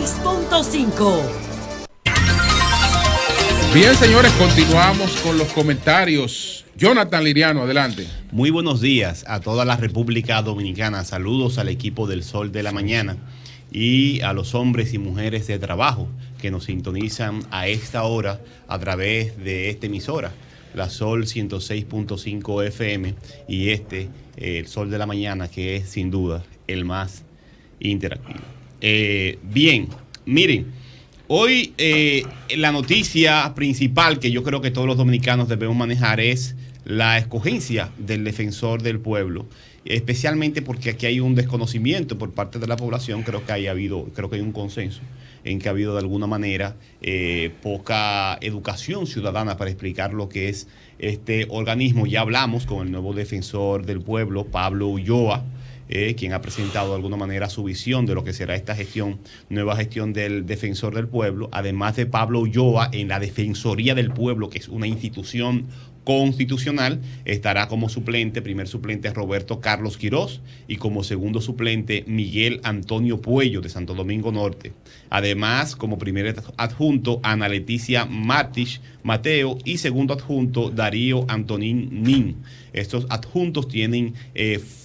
96.5. Bien, señores, continuamos con los comentarios. Jonathan Liriano, adelante. Muy buenos días a toda la República Dominicana. Saludos al equipo del Sol de la Mañana y a los hombres y mujeres de trabajo que nos sintonizan a esta hora a través de esta emisora, la Sol 106.5 FM y el Sol de la Mañana, que es sin duda el más interactivo. Bien, miren, hoy la noticia principal que yo creo que todos los dominicanos debemos manejar es la escogencia del defensor del pueblo, especialmente porque aquí hay un desconocimiento por parte de la población. Creo que hay un consenso en que ha habido de alguna manera poca educación ciudadana para explicar lo que es este organismo. Ya hablamos con el nuevo defensor del pueblo, Pablo Ulloa, quien ha presentado de alguna manera su visión de lo que será esta nueva gestión del defensor del pueblo. Además de Pablo Ulloa, en la Defensoría del Pueblo, que es una institución constitucional, estará como primer suplente Roberto Carlos Quirós y como segundo suplente Miguel Antonio Puello de Santo Domingo Norte. Además, como primer adjunto Ana Leticia Martich Mateo y segundo adjunto Darío Antonín Nin. Estos adjuntos tienen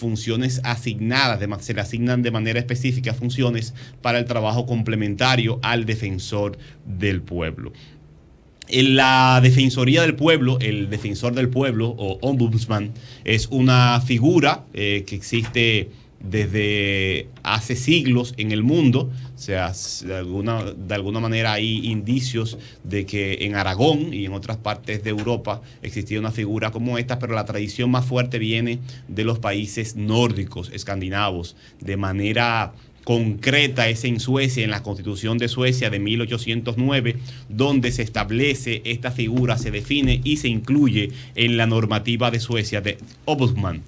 funciones asignadas, se le asignan de manera específica funciones para el trabajo complementario al defensor del pueblo. En la Defensoría del Pueblo, el defensor del pueblo o ombudsman es una figura que existe desde hace siglos en el mundo. O sea, de alguna manera hay indicios de que en Aragón y en otras partes de Europa existía una figura como esta, pero la tradición más fuerte viene de los países nórdicos, escandinavos. De manera concreta es en Suecia, en la Constitución de Suecia de 1809, donde se establece esta figura, se define y se incluye en la normativa de Suecia de ombudsman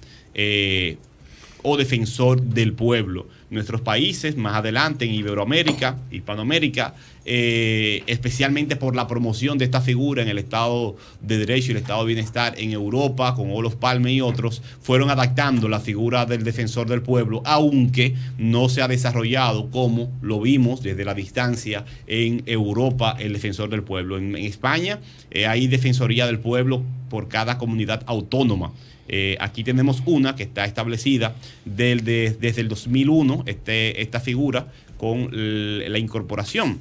o defensor del pueblo. Nuestros países, más adelante en Iberoamérica, Hispanoamérica, especialmente por la promoción de esta figura en el Estado de Derecho y el Estado de Bienestar en Europa, con Olof Palme y otros, fueron adaptando la figura del defensor del pueblo, aunque no se ha desarrollado como lo vimos desde la distancia en Europa, el defensor del pueblo. En España hay defensoría del pueblo por cada comunidad autónoma. Aquí tenemos una que está establecida desde el 2001, esta figura, con la incorporación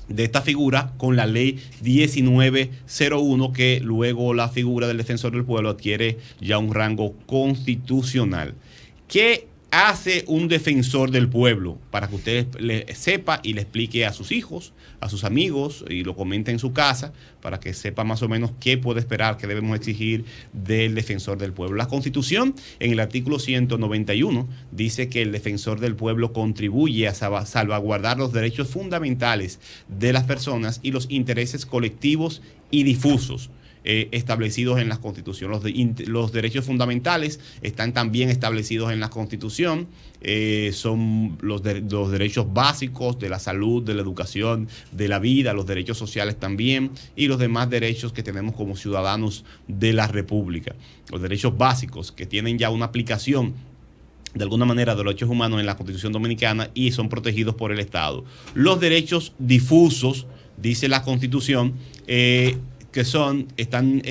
de esta figura con la ley 1901, que luego la figura del defensor del pueblo adquiere ya un rango constitucional. ¿Qué hace un defensor del pueblo? Para que usted sepa y le explique a sus hijos, a sus amigos, y lo comente en su casa, para que sepa más o menos qué puede esperar, qué debemos exigir del defensor del pueblo. La Constitución, en el artículo 191, dice que el defensor del pueblo contribuye a salvaguardar los derechos fundamentales de las personas y los intereses colectivos y difusos establecidos en la Constitución. Los derechos fundamentales están también establecidos en la Constitución. Son los derechos básicos de la salud, de la educación, de la vida, los derechos sociales también, y los demás derechos que tenemos como ciudadanos de la República. Los derechos básicos que tienen ya una aplicación de alguna manera de los derechos humanos en la Constitución Dominicana y son protegidos por el Estado. Los derechos difusos, dice la Constitución, están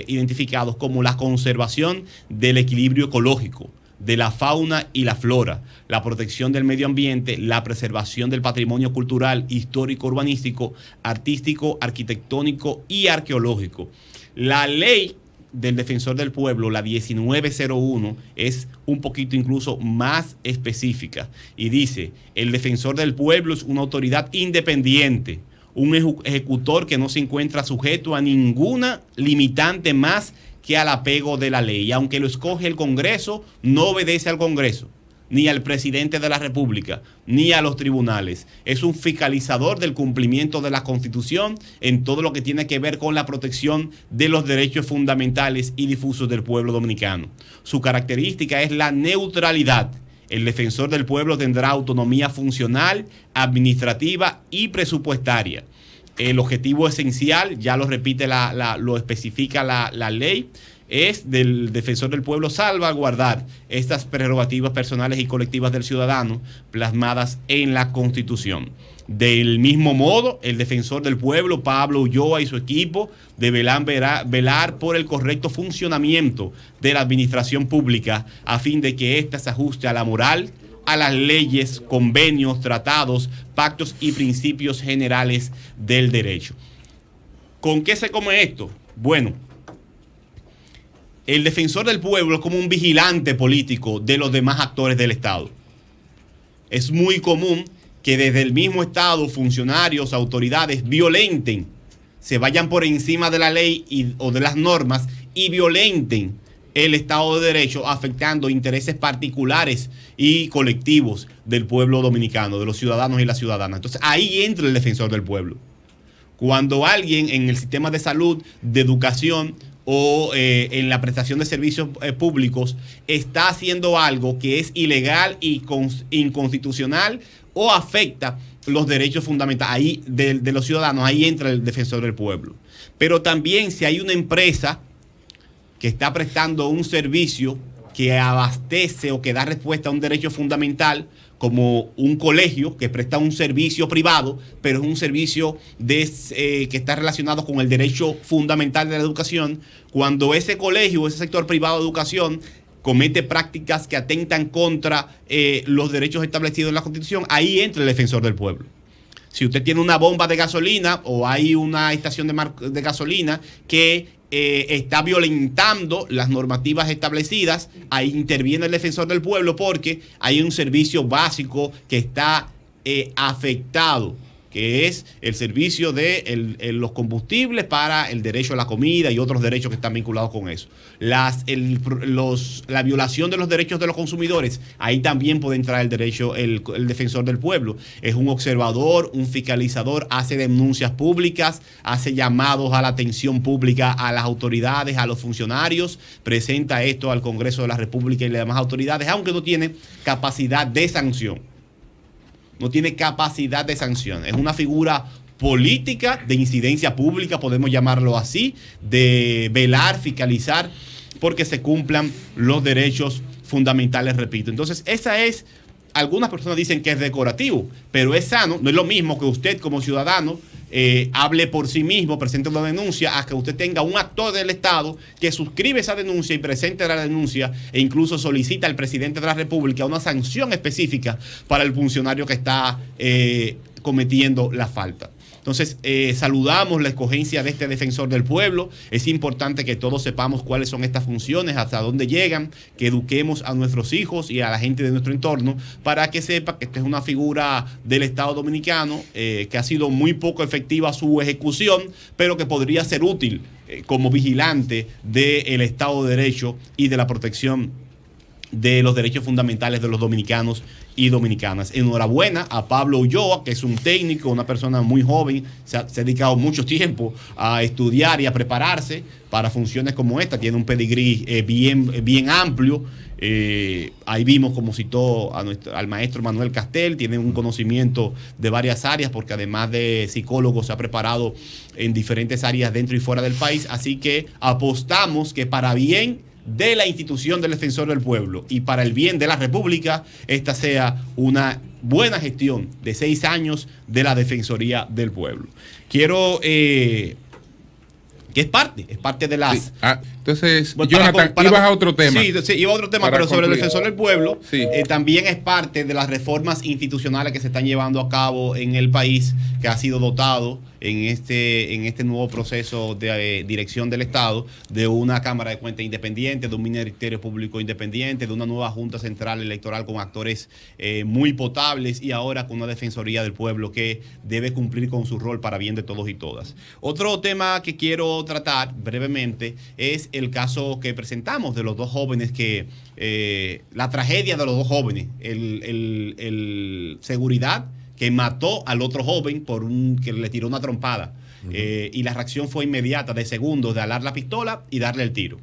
identificados como la conservación del equilibrio ecológico, de la fauna y la flora, la protección del medio ambiente, la preservación del patrimonio cultural, histórico, urbanístico, artístico, arquitectónico y arqueológico. La ley del defensor del pueblo, la 1901, es un poquito incluso más específica y dice: el defensor del pueblo es una autoridad independiente, un ejecutor que no se encuentra sujeto a ninguna limitante más que al apego de la ley. Y aunque lo escoge el Congreso, no obedece al Congreso, ni al presidente de la República, ni a los tribunales. Es un fiscalizador del cumplimiento de la Constitución en todo lo que tiene que ver con la protección de los derechos fundamentales y difusos del pueblo dominicano. Su característica es la neutralidad. El defensor del pueblo tendrá autonomía funcional, administrativa y presupuestaria. El objetivo esencial, ya lo repite, lo especifica la ley, es del defensor del pueblo salvaguardar estas prerrogativas personales y colectivas del ciudadano plasmadas en la Constitución. Del mismo modo, el defensor del pueblo, Pablo Ulloa, y su equipo deberán velar por el correcto funcionamiento de la administración pública a fin de que ésta se ajuste a la moral, a las leyes, convenios, tratados, pactos y principios generales del derecho. ¿Con qué se come esto? Bueno, el defensor del pueblo es como un vigilante político de los demás actores del Estado. Es muy común que desde el mismo Estado, funcionarios, autoridades violenten, se vayan por encima de la ley o de las normas y violenten el Estado de Derecho, afectando intereses particulares y colectivos del pueblo dominicano, de los ciudadanos y las ciudadanas. Entonces ahí entra el defensor del pueblo. Cuando alguien en el sistema de salud, de educación o en la prestación de servicios públicos está haciendo algo que es ilegal y inconstitucional o afecta los derechos fundamentales ahí de los ciudadanos, ahí entra el defensor del pueblo. Pero también si hay una empresa que está prestando un servicio que abastece o que da respuesta a un derecho fundamental, como un colegio que presta un servicio privado, pero es un servicio que está relacionado con el derecho fundamental de la educación, cuando ese colegio o ese sector privado de educación comete prácticas que atentan contra los derechos establecidos en la Constitución, ahí entra el defensor del pueblo. Si usted tiene una bomba de gasolina o hay una estación de gasolina que está violentando las normativas establecidas, ahí interviene el defensor del pueblo porque hay un servicio básico que está afectado, que es el servicio de los combustibles para el derecho a la comida y otros derechos que están vinculados con eso. La violación de los derechos de los consumidores, ahí también puede entrar el defensor del pueblo. Es un observador, un fiscalizador, hace denuncias públicas, hace llamados a la atención pública a las autoridades, a los funcionarios, presenta esto al Congreso de la República y las demás autoridades, aunque no tiene capacidad de sanción. No tiene capacidad de sanción. Es una figura política de incidencia pública, podemos llamarlo así, de velar, fiscalizar, porque se cumplan los derechos fundamentales, repito. Entonces, algunas personas dicen que es decorativo, pero es sano. No es lo mismo que usted como ciudadano hable por sí mismo, presente una denuncia, a que usted tenga un actor del Estado que suscribe esa denuncia y presente la denuncia e incluso solicita al presidente de la República una sanción específica para el funcionario que está cometiendo la falta. Entonces, saludamos la escogencia de este defensor del pueblo. Es importante que todos sepamos cuáles son estas funciones, hasta dónde llegan, que eduquemos a nuestros hijos y a la gente de nuestro entorno para que sepa que esta es una figura del Estado dominicano, que ha sido muy poco efectiva su ejecución, pero que podría ser útil como vigilante del Estado de Derecho y de la protección de los derechos fundamentales de los dominicanos y dominicanas. Enhorabuena a Pablo Ulloa, que es un técnico, una persona muy joven, se ha dedicado mucho tiempo a estudiar y a prepararse para funciones como esta. Tiene un pedigrí bien amplio. Ahí vimos como citó al maestro Manuel Castel, tiene un conocimiento de varias áreas porque además de psicólogo se ha preparado en diferentes áreas dentro y fuera del país, así que apostamos que para bien de la institución del defensor del pueblo y para el bien de la República, esta sea una buena gestión de 6 años de la Defensoría del Pueblo. Quiero que es parte de las... Sí. Entonces, bueno, Jonathan, ibas a otro tema. Sí, iba a otro tema, pero sobre el defensor del pueblo, sí. También es parte de las reformas institucionales que se están llevando a cabo en el país, que ha sido dotado en este nuevo proceso de dirección del Estado, de una Cámara de Cuentas independiente, de un Ministerio Público independiente, de una nueva Junta Central Electoral con actores muy potables y ahora con una Defensoría del Pueblo que debe cumplir con su rol para bien de todos y todas. Otro tema que quiero tratar brevemente es el caso que presentamos de los dos jóvenes la tragedia de los dos jóvenes, el seguridad que mató al otro joven que le tiró una trompada. Y la reacción fue inmediata, de segundos, de alar la pistola y darle el tiro.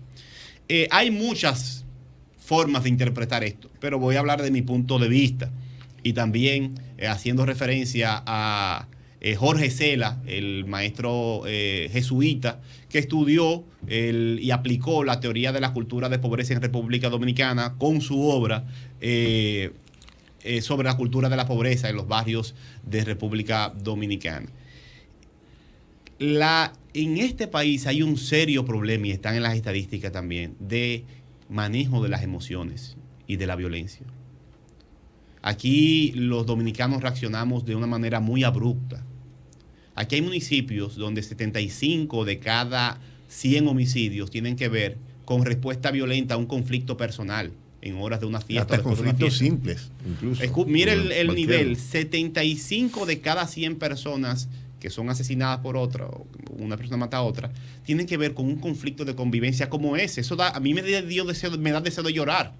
Hay muchas formas de interpretar esto, pero voy a hablar de mi punto de vista y también haciendo referencia a Jorge Cela, el maestro jesuita, que estudió y aplicó la teoría de la cultura de pobreza en República Dominicana con su obra sobre la cultura de la pobreza en los barrios de República Dominicana. En este país hay un serio problema, y están en las estadísticas también, de manejo de las emociones y de la violencia. Aquí los dominicanos reaccionamos de una manera muy abrupta. Aquí hay municipios donde 75 de cada 100 homicidios tienen que ver con respuesta violenta a un conflicto personal en horas de una fiesta. Hasta conflictos simples, incluso. Mire el nivel, 75 de cada 100 personas que son asesinadas por otra, o una persona mata a otra, tienen que ver con un conflicto de convivencia como ese. Eso a mí me da deseo de llorar.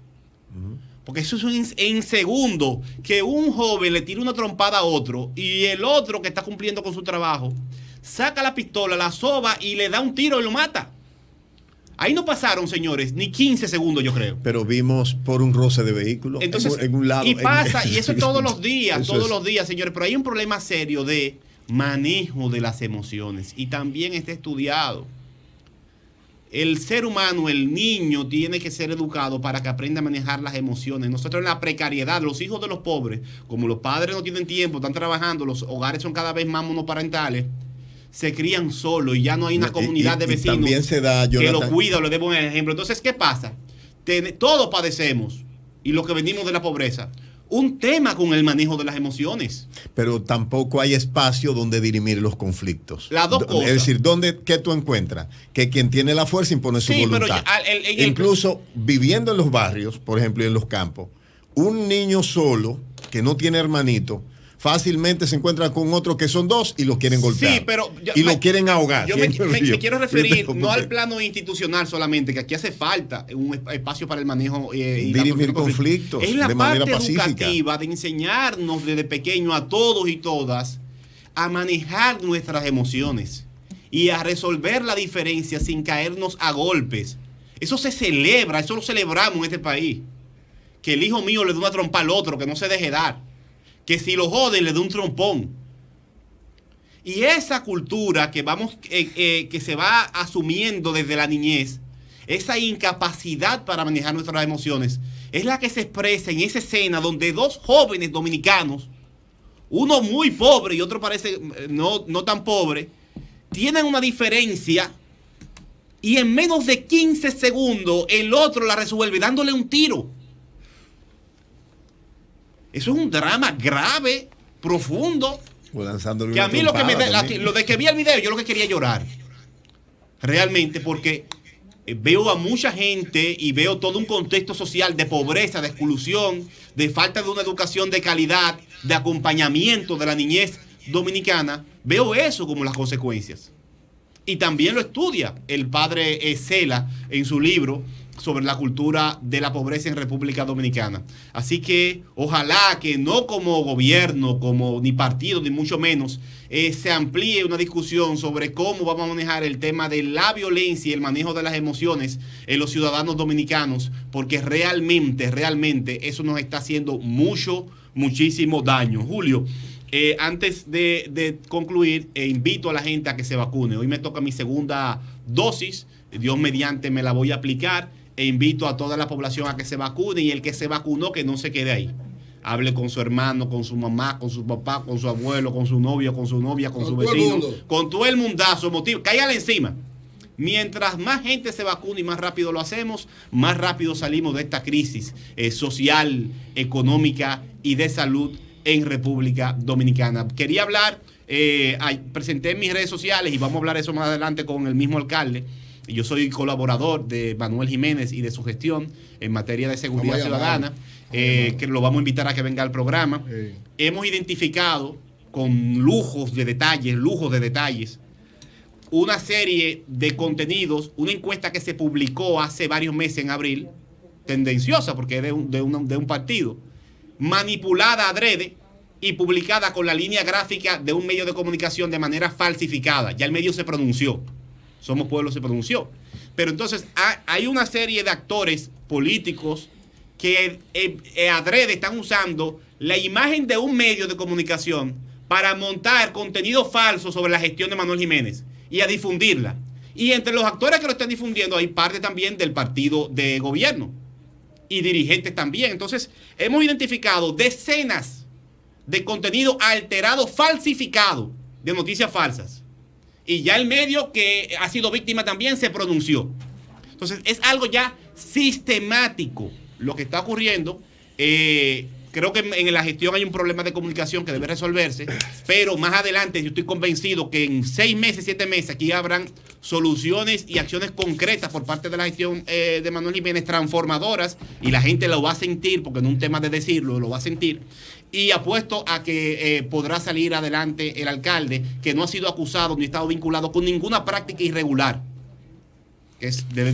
Porque eso es en segundo que un joven le tira una trompada a otro y el otro que está cumpliendo con su trabajo saca la pistola, la soba y le da un tiro y lo mata. Ahí no pasaron, señores, ni 15 segundos, yo creo. Pero vimos por un roce de vehículo. Entonces, en un lado. Y pasa, y eso todos los días, señores. Pero hay un problema serio de manejo de las emociones y también está estudiado. El ser humano, el niño, tiene que ser educado para que aprenda a manejar las emociones. Nosotros en la precariedad, los hijos de los pobres, como los padres no tienen tiempo, están trabajando, los hogares son cada vez más monoparentales, se crían solos y ya no hay una comunidad de vecinos también se da, que lo cuida o le dé buen ejemplo. Entonces, ¿qué pasa? Todos padecemos, y los que venimos de la pobreza, un tema con el manejo de las emociones. Pero tampoco hay espacio donde dirimir los conflictos. Las dos cosas. Es decir, ¿qué tú encuentras? Que quien tiene la fuerza impone su voluntad. Pero incluso viviendo en los barrios, por ejemplo, y en los campos, un niño solo que no tiene hermanito, fácilmente se encuentra con otro que son dos y lo quieren golpear. Sí, pero lo quieren ahogar. Yo me quiero referir no al plano institucional solamente, que aquí hace falta un espacio para el manejo y dirimir conflictos es la de parte manera pacífica. Educativa de enseñarnos desde pequeño a todos y todas a manejar nuestras emociones y a resolver la diferencia sin caernos a golpes. Eso se celebra, eso lo celebramos en este país. Que el hijo mío le dé una trompa al otro, que no se deje dar. Que si lo joden le dé un trompón. Y esa cultura que se va asumiendo desde la niñez, esa incapacidad para manejar nuestras emociones, es la que se expresa en esa escena donde dos jóvenes dominicanos, uno muy pobre y otro parece no tan pobre, tienen una diferencia y en menos de 15 segundos el otro la resuelve dándole un tiro. Eso es un drama grave, profundo. Que a mí lo de que vi el video, yo lo que quería llorar. Realmente, porque veo a mucha gente y veo todo un contexto social de pobreza, de exclusión, de falta de una educación de calidad, de acompañamiento de la niñez dominicana. Veo eso como las consecuencias. Y también lo estudia el padre Cela en su libro sobre la cultura de la pobreza en República Dominicana. Así que ojalá que no como gobierno, ni partido, ni mucho menos, se amplíe una discusión sobre cómo vamos a manejar el tema de la violencia y el manejo de las emociones en los ciudadanos dominicanos, porque realmente eso nos está haciendo muchísimo daño. Julio, antes de concluir, invito a la gente a que se vacune. Hoy me toca mi segunda dosis, Dios mediante me la voy a aplicar. E invito a toda la población a que se vacune, y el que se vacunó que no se quede ahí. Hable con su hermano, con su mamá, con su papá, con su abuelo, con su novio, con su novia, con su vecino, con todo el mundazo, cáigale encima. Mientras más gente se vacune y más rápido lo hacemos, más rápido salimos de esta crisis social, económica y de salud en República Dominicana. Quería hablar, presenté en mis redes sociales y vamos a hablar eso más adelante con el mismo alcalde. Yo soy colaborador de Manuel Jiménez y de su gestión en materia de seguridad ciudadana, que lo vamos a invitar a que venga al programa. Hemos identificado con lujos de detalles, una serie de contenidos, una encuesta que se publicó hace varios meses en abril, tendenciosa porque es de un partido, manipulada adrede y publicada con la línea gráfica de un medio de comunicación de manera falsificada. Ya el medio se pronunció. Somos Pueblo se pronunció. Pero entonces hay una serie de actores políticos que adrede están usando la imagen de un medio de comunicación para montar contenido falso sobre la gestión de Manuel Jiménez y a difundirla. Y entre los actores que lo están difundiendo hay parte también del partido de gobierno y dirigentes también. Entonces, hemos identificado decenas de contenido alterado, falsificado, de noticias falsas. Y ya el medio que ha sido víctima también se pronunció. Entonces, es algo ya sistemático lo que está ocurriendo. Creo que en la gestión hay un problema de comunicación que debe resolverse, pero más adelante yo estoy convencido que en 6 meses, 7 meses, aquí habrán soluciones y acciones concretas por parte de la gestión de Manuel Jiménez, transformadoras, y la gente lo va a sentir, porque no es un tema de decirlo, lo va a sentir. Y apuesto a que podrá salir adelante el alcalde, que no ha sido acusado ni ha estado vinculado con ninguna práctica irregular.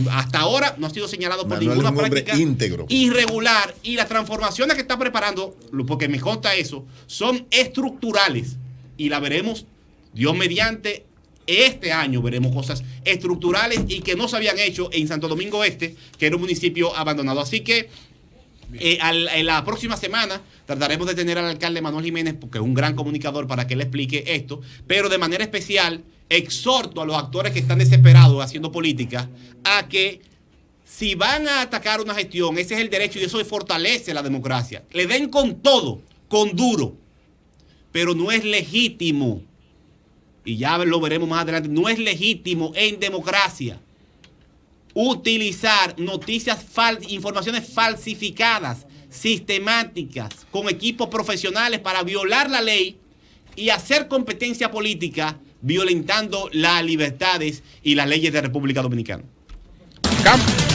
Hasta ahora no ha sido señalado por ninguna práctica irregular, y las transformaciones que está preparando, porque me consta eso, son estructurales y la veremos, Dios mediante, este año veremos cosas estructurales y que no se habían hecho en Santo Domingo Este, que era un municipio abandonado. Así que en la próxima semana trataremos de tener al alcalde Manuel Jiménez, porque es un gran comunicador, para que le explique esto, pero de manera especial exhorto a los actores que están desesperados haciendo política a que, si van a atacar una gestión, ese es el derecho y eso fortalece la democracia. Le den con todo, con duro, pero no es legítimo, y ya lo veremos más adelante, no es legítimo en democracia utilizar noticias informaciones falsificadas, sistemáticas, con equipos profesionales para violar la ley y hacer competencia política, violentando las libertades y las leyes de República Dominicana. Campo.